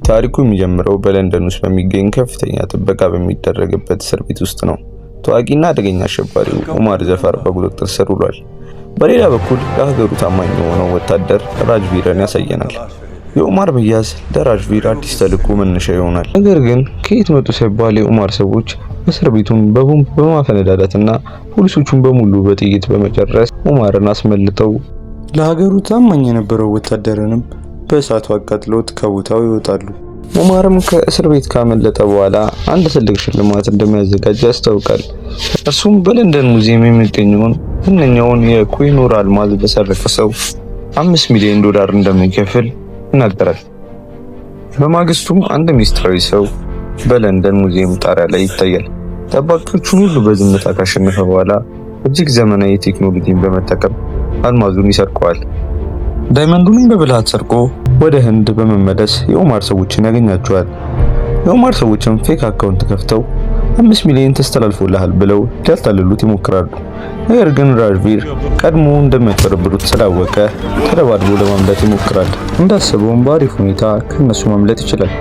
ታሪኩ የሚጀምረው በለንደን ውስጥ በሚገኝ ከፍተኛ ጥበቃ በሚደረግበት እስር ቤት ውስጥ ነው። ተዋጊና አደገኛ አሸባሪው ኡማር ዘፈር በቁጥጥር ስር ውሏል። በሌላ በኩል ለሀገሩ ታማኝ የሆነው ወታደር ራጅቪርን ያሳየናል። የኡማር መያዝ ለራጅቪር አዲስ ተልዕኮ መነሻ ይሆናል። ነገር ግን ከየት መጡ ሲባል የኡማር ሰዎች እስር ቤቱን በቦምብ በማፈነዳዳትና ፖሊሶቹን በሙሉ በጥይት በመጨረስ ኡማርን አስመልጠው ለሀገሩ ታማኝ የነበረው ወታደርንም በእሳቱ አቃጥለውት ከቦታው ይወጣሉ። ኡማርም ከእስር ቤት ካመለጠ በኋላ አንድ ትልቅ ሽልማት እንደሚያዘጋጅ ያስታውቃል። እርሱም በለንደን ሙዚየም የሚገኘውን ዝነኛውን የኩዊኖር አልማዝ በሰረቀ ሰው $5 ሚሊዮን እንደሚከፍል ይናገራል። በማግስቱም አንድ ሚስጥራዊ ሰው በለንደን ሙዚየም ጣሪያ ላይ ይታያል። ጠባቂዎቹን ሁሉ በዝምታ ካሸነፈ በኋላ እጅግ ዘመናዊ ቴክኖሎጂን በመጠቀም አልማዙን ይሰርቀዋል። ዳይመንዱንም በብልሃት ሰርቆ ወደ ህንድ በመመለስ የኡማር ሰዎችን ያገኛቸዋል። የኡማር ሰዎችም ፌክ አካውንት ከፍተው 5 ሚሊዮን ተስተላልፎልሃል ብለው ሊያታልሉት ይሞክራሉ። ነገር ግን ራጅቪር ቀድሞ እንደሚያጭበረብሩት ስላወቀ ተደባድቦ ለማምለጥ ይሞክራል። እንዳሰበውም በአሪፍ ሁኔታ ከነሱ ማምለጥ ይችላል።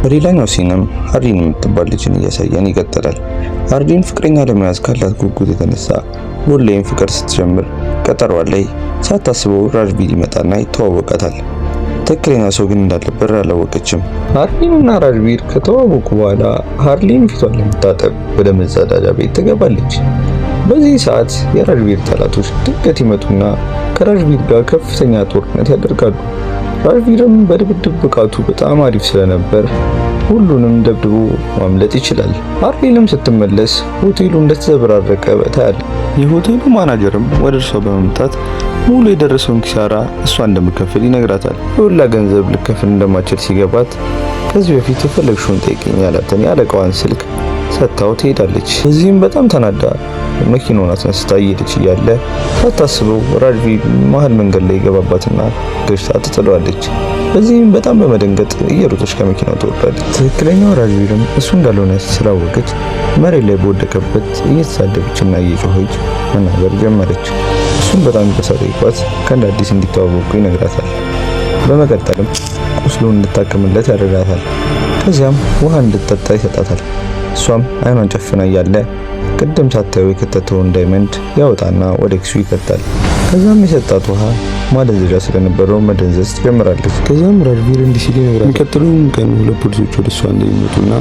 በሌላኛው ሲንም ሃርሊን የምትባል ልጅን እያሳየን ይቀጥላል። ሃርሊን ፍቅረኛ ለመያዝ ካላት ጉጉት የተነሳ ሎሌን ፍቅር ስትጀምር ቀጠሯ ላይ ሳታስበው ራጅቪር ይመጣና ይተዋወቃታል። ትክክለኛ ሰው ግን እንዳልነበር አላወቀችም። ሃርሊንና ራጅቪር ከተዋወቁ በኋላ ሃርሊን ፊቷን ለመታጠብ ወደ መጸዳጃ ቤት ትገባለች። በዚህ ሰዓት የራጅቪር ጠላቶች ድንገት ይመጡና ከራጅቪር ጋር ከፍተኛ ጦርነት ያደርጋሉ። ራጅቪርም በድብድብ ብቃቱ በጣም አሪፍ ስለነበር ሁሉንም ደብድቦ ማምለጥ ይችላል። ሃርሊንም ስትመለስ ሆቴሉ እንደተዘበራረቀ ታያለ። የሆቴሉ ማናጀርም ወደ እርሷ በመምጣት ሙሉ የደረሰውን ኪሳራ እሷ እንደምከፍል ይነግራታል። የሁላ ገንዘብ ልከፍል እንደማችል ሲገባት ከዚህ በፊት የፈለግሽውን ጠይቀኝ ያላትን የአለቃዋን ስልክ ሰጥታው ትሄዳለች። በዚህም በጣም ተናዳ መኪናውን አስነስታ እየሄደች እያለ ሳታስበው ራጅቪር መሀል መንገድ ላይ ገባባትና ገጭታ ትጥለዋለች። በዚህም በጣም በመደንገጥ እየሮጠች ከመኪናው ትወርዳለች። ትክክለኛው ራጅቪርም እሱ እንዳልሆነ ስላወቀች መሬት ላይ በወደቀበት እየተሳደበችና እየጮኸች መናገር ጀመረች። እሱም በጣም በሰሪቋት ከእንደ አዲስ እንዲተዋወቁ ይነግራታል። በመቀጠልም ቁስሉን እንድታከምለት ያደርጋታል። ከዚያም ውሃ እንድትጠጣ ይሰጣታል። እሷም አይኗን ጨፍና እያለ ቅድም ሳታየው የከተተውን ዳይመንድ ያወጣና ወደ ኪሱ ይከታል። ከዛም የሰጣት ውሃ ማደንዘዣ ስለነበረው መደንዘዝ ትጀምራለች። ከዛም ራጅቪር እንዲህ ሲል ይነግራታል። የሚቀጥለውን ቀን ሁለት ፖሊሶች ወደ እሷ እንደሚመጡና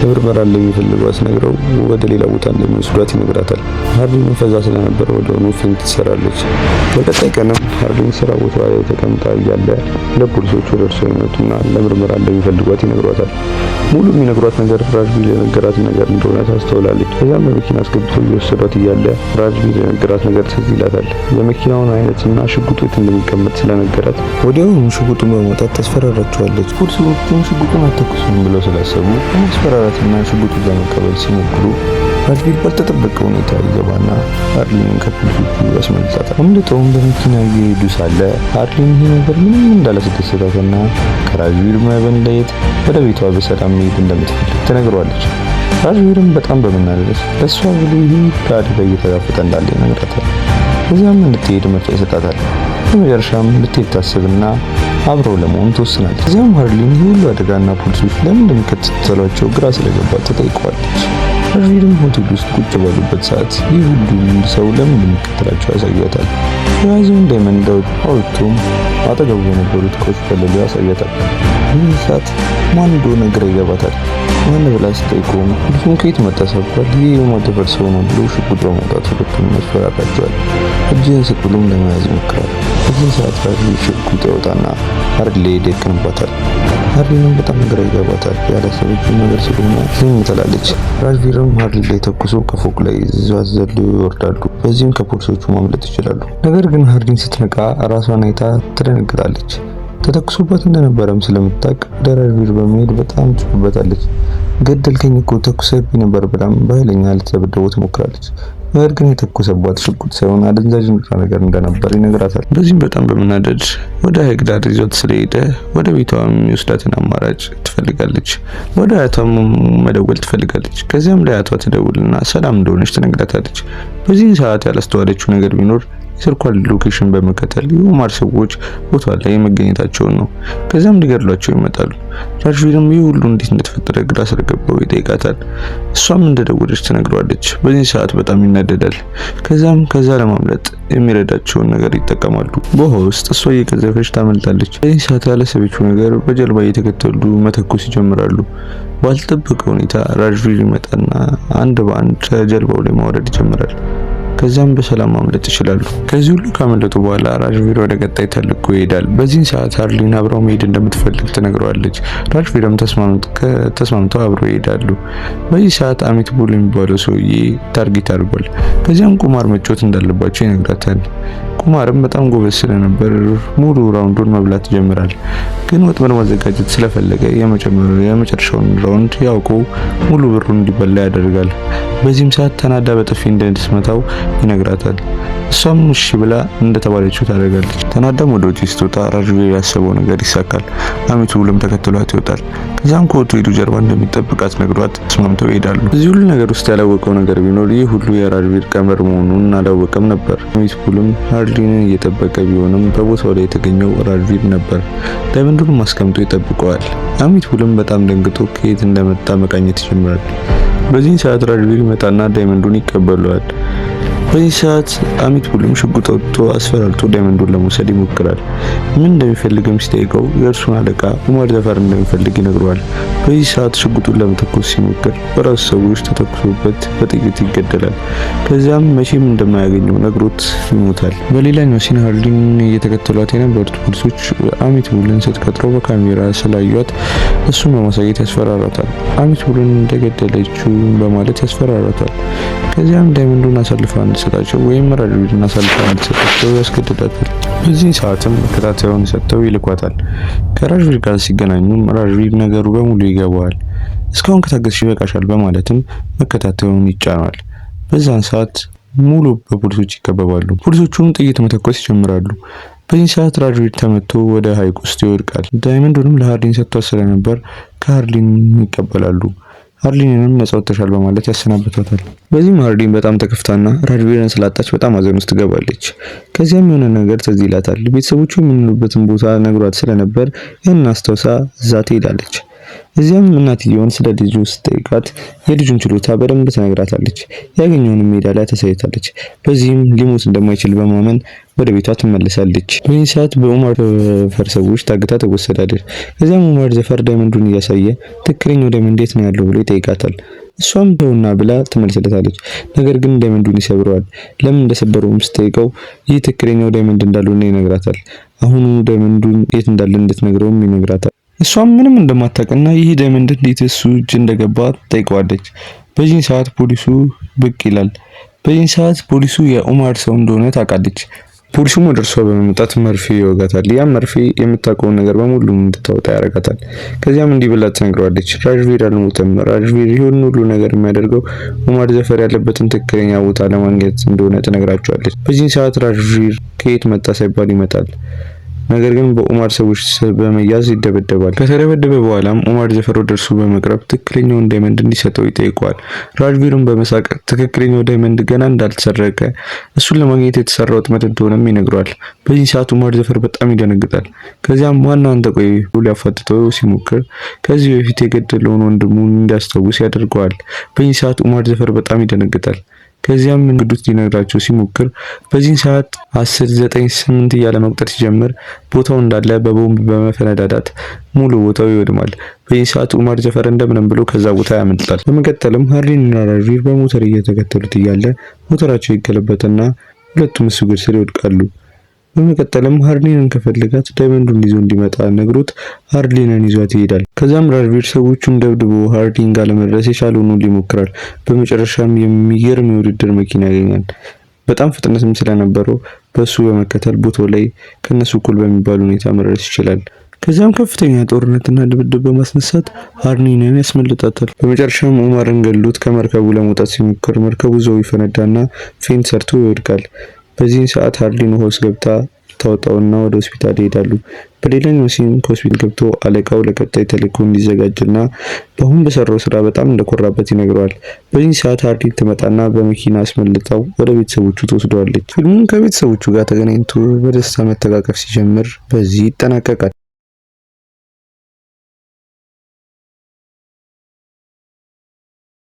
ለምርመራ እንደሚፈልጓት ነግረው ወደ ሌላ ቦታ እንደሚወስዷት ይነግራታል። ሃርሊን ፈዛ ስለነበረ ወዲያውኑ ፌንት ትሰራለች። በቀጣይ ቀንም ሃርሊን ስራ ቦታ ላይ ተቀምጣ እያለ ለፖሊሶች ወደ እርሷ ይመጡና ለምርመራ እንደሚፈልጓት ይነግሯታል። ሙሉ የሚነግሯት ነገር ራጅቪር የነገራት ነገር እንደሆነ ታስተውላለች። ከዛም በመኪና አስገብተው እየወሰዷት እያለ ራጅቪር የነገራት ነገር ትዝ ይላታል። የመኪናውን አይነትና ሽጉጡ የት እንደሚቀመጥ ስለነገራት ወዲያውኑ ሽጉጡን በማውጣት ታስፈራራቸዋለች። ፖሊሶቹም ሽጉጡን አትተኩሱም ብለው ስላሰቡ ማስፈራራትና ሽጉጡን ለመቀበል ሲሞክሩ ራጅቪር ባልተጠበቀ ሁኔታ ይገባና ሃርሊንን ከፖሊሶቹ ያስመልጣታል። አምልጠውም በመኪና እየሄዱ ሳለ ሃርሊን ይህ ነገር ምንም እንዳላስደሰታትና ከራጅቪር በመለየት ወደ ቤቷ በሰላም መሄድ እንደምትፈልግ ትነግረዋለች። ራጅቪርም በጣም በመናደድ ለእሷ ብሎ ይህ ከአደጋ እየተጋፈጠ እንዳለ ይነግራታል። እዚያም እንድትሄድ ምርጫ ይሰጣታል። በመጨረሻም ልትሄድ ታስብና አብረው ለመሆን ትወስናለች። እዚያም ሃርሊን ይህ ሁሉ አደጋና ፖሊሶች ለምን እንደሚከታተሏቸው ግራ ስለገባት ትጠይቀዋለች። ራጅቪርም ሆቴል ውስጥ ቁጭ ባሉበት ሰዓት ይህ ሁሉ ሰው ለምን እንደሚከተላቸው ያሳያታል። የያዘውን ዳይመንድ አውጥቶም አጠገቡ የነበሩት እቃዎች በሌላ ያሳያታል። ይህ ሰዓት ማን እንደሆነ ግራ ይገባታል። ማን ብላ ስትጠይቀውም ሁሉም ከየት መጣ ሲባል ይህ የሞተፈር ሰው ነው ብሎ ሽጉጥ በማውጣት ሁለቱም ያስፈራራቸዋል። እጅህን ስጥ ብሎም ለመያዝ ይሞክራል። በዚህ ሰዓት ራጅቪር ሽጉጥ ያወጣና ሃርሊን ላይ ይደቅንባታል። ሃርሊንም በጣም ግራ ይገባታል። ያላሰበችው ነገር ስለሆነ ዝም ትላለች። ራጅቪርም ሃርሊን ላይ ተኩሶ ከፎቅ ላይ ዘሎ ይወርዳሉ። በዚህም ከፖሊሶቹ ማምለጥ ይችላሉ። ነገር ግን ሃርሊን ስትነቃ ራሷን አይታ ትደነግጣለች። ተተኩሶባት እንደነበረም ስለምታውቅ ወደ ራጅቪር በመሄድ በጣም ትጮህበታለች። ገደልከኝ እኮ ተኩሰብኝ ነበር ብላም በኃይለኛ ልትደበድበው ትሞክራለች። ነገር ግን የተኮሰባት ሽጉጥ ሳይሆን አደንዛዥ ንጥረ ነገር እንደነበር ይነግራታል። በዚህም በጣም በመናደድ ወደ ሐይቅ ዳር ይዟት ስለሄደ ወደ ቤቷ የሚወስዳትን አማራጭ ትፈልጋለች። ወደ አያቷም መደወል ትፈልጋለች። ከዚያም ለአያቷ ትደውልና ሰላም እንደሆነች ትነግራታለች። በዚህ ሰዓት ያላስተዋለችው ነገር ቢኖር የስልኳን ሎኬሽን በመከተል የኡማር ሰዎች ቦታ ላይ መገኘታቸውን ነው። ከዛም ሊገድሏቸው ይመጣሉ። ራጅቪርም ይህ ሁሉ እንዴት እንደተፈጠረ ግራ ስለገባው ይጠይቃታል። እሷም እንደደወለች ትነግረዋለች። በዚህ ሰዓት በጣም ይናደዳል። ከዛም ከዛ ለማምለጥ የሚረዳቸውን ነገር ይጠቀማሉ። በውሃ ውስጥ እሷ እየቀዘፈች ታመልጣለች። በዚህ ሰዓት ያላሰበችው ነገር በጀልባ እየተከተሉ መተኮስ ይጀምራሉ። ባልተጠበቀ ሁኔታ ራጅቪር ይመጣና አንድ በአንድ ከጀልባው ላይ ማውረድ ይጀምራል። ከዛም በሰላም ማምለጥ ይችላሉ። ከዚህ ሁሉ ካመለጡ በኋላ ራጅቪር ወደ ቀጣይ ተልዕኮ ይሄዳል። በዚህን ሰዓት ሃርሊን አብረው መሄድ እንደምትፈልግ ትነግረዋለች። ራጅቪርም ተስማምተው አብረው ይሄዳሉ። በዚህ ሰዓት አሚት ቡል የሚባለው ሰውዬ ታርጌት አድርጓል። ከዚያም ቁማር መጫወት እንዳለባቸው ይነግራታል። ቁማርም በጣም ጎበዝ ስለነበር ሙሉ ራውንዱን መብላት ይጀምራል። ግን ወጥመድ ማዘጋጀት ስለፈለገ የመጨረሻውን ራውንድ ያውቀው ሙሉ ብሩን እንዲበላ ያደርጋል። በዚህም ሰዓት ተናዳ በጥፊ እንደምትመታው ይነግራታል። እሷም እሺ ብላ እንደተባለችው ታደርጋለች። ተናዳም ወደ ውጪ ስትወጣ ራጅቪር ያሰበው ነገር ይሳካል። አሚት ቡልም ተከትሏት ይወጣል። ከዛም ከሆቴሉ ጀርባ እንደሚጠብቃት ነግሯት ተስማምተው ይሄዳሉ። እዚህ ሁሉ ነገር ውስጥ ያላወቀው ነገር ቢኖር ይህ ሁሉ የራጅቪር ቀመር መሆኑን አላወቀም ነበር። አሚት ቡልም ሃርሊንን እየጠበቀ ቢሆንም በቦታው ላይ የተገኘው ራጅቪር ነበር። ዳይመንዱንም አስቀምጦ ይጠብቀዋል። አሚት ቡልም በጣም ደንግጦ ከየት እንደመጣ መቃኘት ይጀምራል። በዚህ ሰዓት ራጅቪር ይመጣና ዳይመንዱን ይቀበለዋል። በዚህ ሰዓት አሚት ቡልም ሽጉጥ አውጥቶ አስፈራርቶ ዳይመንዱን ለመውሰድ ይሞክራል። ምን እንደሚፈልግም ሲጠይቀው የእርሱን አለቃ ኡማር ዘፈር እንደሚፈልግ ይነግረዋል። በዚህ ሰዓት ሽጉጡን ለመተኮስ ሲሞክር በራሱ ሰዎች ተተኩሶበት በጥይት ይገደላል። ከዚያም መቼም እንደማያገኘው ነግሮት ይሞታል። በሌላኛው ሲን ሃርሊን እየተከተሏት የነበሩት ፖሊሶች አሚት ቡልን ስትቀጥረው በካሜራ ስላዩት እሱን በማሳየት ያስፈራራታል። አሚት ቡልን እንደገደለችው በማለት ያስፈራራታል። ከዚያም ዳይመንዱን አሳልፋ እንድትሰጣቸው ወይም ራጅቪርን አሳልፋ እንድትሰጣቸው ያስገድዳታል። በዚህ ሰዓትም መከታተያውን ሰጥተው ይልኳታል። ከራጅቪር ጋር ሲገናኙም ራጅቪር ነገሩ በሙሉ ይገባዋል። እስካሁን ከታገስሽ ይበቃሻል በማለትም መከታተያውን ይጫናል። በዛን ሰዓት ሙሉ በፖሊሶች ይከበባሉ። ፖሊሶቹም ጥይት መተኮስ ይጀምራሉ። በዚህ ሰዓት ራጅቪር ተመቶ ወደ ሐይቅ ውስጥ ይወድቃል። ዳይመንዱንም ለሃርሊን ሰጥቷት ስለነበር ከሃርሊን ይቀበላሉ። ሃርሊንንም ነጻ ወጥተሻል በማለት ያሰናበቷታል። በዚህም ሃርሊን በጣም ተከፍታና ራጅቪርን ስላጣች በጣም ሀዘን ውስጥ ትገባለች። ከዚያም የሆነ ነገር ትዝ ይላታል። ቤተሰቦቹ የሚኖሩበትን ቦታ ነግሯት ስለነበር ያንን አስታውሳ እዛ ትሄዳለች። እዚያም እናትየውን ስለ ልጁ ስትጠይቃት የልጁን ችሎታ በደንብ ትነግራታለች። ያገኘውንም ሜዳ ላይ ታሳይታለች። በዚህም ሊሞት እንደማይችል በማመን ወደ ቤቷ ትመለሳለች። በዚህ ሰዓት በኡማር ዘፈር ሰዎች ታግታ ትወሰዳለች። ከዚያም ኡማር ዘፈር ዳይመንዱን እያሳየ ትክክለኛው ዳይመንድ የት ነው ያለው ብሎ ይጠይቃታል። እሷም ተውና ብላ ትመልስለታለች። ነገር ግን ዳይመንዱን ይሰብረዋል። ለምን እንደሰበረውም ስትጠይቀው ይህ ትክክለኛው ዳይመንድ እንዳልሆነ ይነግራታል። አሁኑ ዳይመንዱን የት እንዳለ እንድትነግረውም ይነግራታል። እሷም ምንም እንደማታውቅና ይህ ዳይመንድ እንዴት እሱ እጅ እንደገባ ጠይቀዋለች። በዚህ ሰዓት ፖሊሱ ብቅ ይላል። በዚህ ሰዓት ፖሊሱ የኡማር ሰው እንደሆነ ታውቃለች። ፖሊሱም ወደ እርሷ በመምጣት መርፌ ይወጋታል። ያም መርፌ የምታውቀውን ነገር በሙሉ እንድታወጣ ያደርጋታል። ከዚያም እንዲህ ብላ ትነግረዋለች፣ ራጅቪር አልሞተም። ራጅቪር ይሁን ሁሉ ነገር የሚያደርገው ኡማር ዘፈር ያለበትን ትክክለኛ ቦታ ለማግኘት እንደሆነ ትነግራቸዋለች። በዚህ ሰዓት ራጅቪር ከየት መጣ ሳይባል ይመጣል። ነገር ግን በኡማር ሰዎች በመያዝ ይደበደባል። ከተደበደበ በኋላም ኡማር ዘፈር ወደ እርሱ በመቅረብ ትክክለኛውን ዳይመንድ እንዲሰጠው ይጠይቀዋል። ራጅቪርም በመሳቅ ትክክለኛው ዳይመንድ ገና እንዳልተሰረቀ እሱን ለማግኘት የተሰራ ወጥመድ እንደሆነም ይነግረዋል። በዚህ ሰዓት ኡማር ዘፈር በጣም ይደነግጣል። ከዚያም ዋና አንተ ቆይ ብሎ ሊያፋጥጠው ሲሞክር ከዚህ በፊት የገደለውን ወንድሙን እንዲያስታውስ ያደርገዋል። በዚህ ሰዓት ኡማር ዘፈር በጣም ይደነግጣል። ከዚያም እንግዱት ሊነግራቸው ሲሞክር በዚህ ሰዓት 10 9 8 እያለ መቁጠር ሲጀምር ቦታው እንዳለ በቦምብ በመፈነዳዳት ሙሉ ቦታው ይወድማል። በዚህ ሰዓት ኡማር ዘፈር እንደምንም ብሎ ከዛ ቦታ ያመልጣል። በመቀጠልም ሃርሊንና ራጅቪር በሞተር እየተከተሉት እያለ ሞተራቸው ይገለበጥና ሁለቱም እሱ እግር ስር ይወድቃሉ። በመቀጠልም ሃርሊንን ከፈለጋት ዳይመንዱን ይዞ እንዲመጣ ነግሮት ሃርሊንን ይዟት ይሄዳል። ከዛም ራጅቪር ሰዎቹን ደብድቦ ሃርሊን ጋር ለመድረስ የቻለውን ሁሉ ይሞክራል። በመጨረሻም የሚገርም የውድድር መኪና ያገኛል። በጣም ፍጥነትም ስለነበረው በሱ በመከተል ቦታው ላይ ከነሱ እኩል በሚባል ሁኔታ መድረስ ይችላል። ከዛም ከፍተኛ ጦርነትና ድብድብ በማስነሳት ሃርሊንን ያስመልጣታል። በመጨረሻም ኡማርን ገሎት ከመርከቡ ለመውጣት ሲሞክር መርከቡ ዘው ይፈነዳና ፌንት ሰርቶ ይወድቃል። በዚህ ሰዓት ሃርሊን ውሃ ውስጥ ገብታ ታወጣውና ወደ ሆስፒታል ይሄዳሉ። በሌላኛው ሲን ሆስፒታል ገብቶ አለቃው ለቀጣይ ተልእኮ እንዲዘጋጅና በአሁን በሰራው ስራ በጣም እንደኮራበት ይነግረዋል። በዚህ ሰዓት ሃርዲን ትመጣና በመኪና አስመልጣው ወደ ቤተሰቦቹ ትወስደዋለች። ፊልሙን ከቤተሰቦቹ ጋር ተገናኝቶ በደስታ መተቃቀፍ ሲጀምር በዚህ ይጠናቀቃል።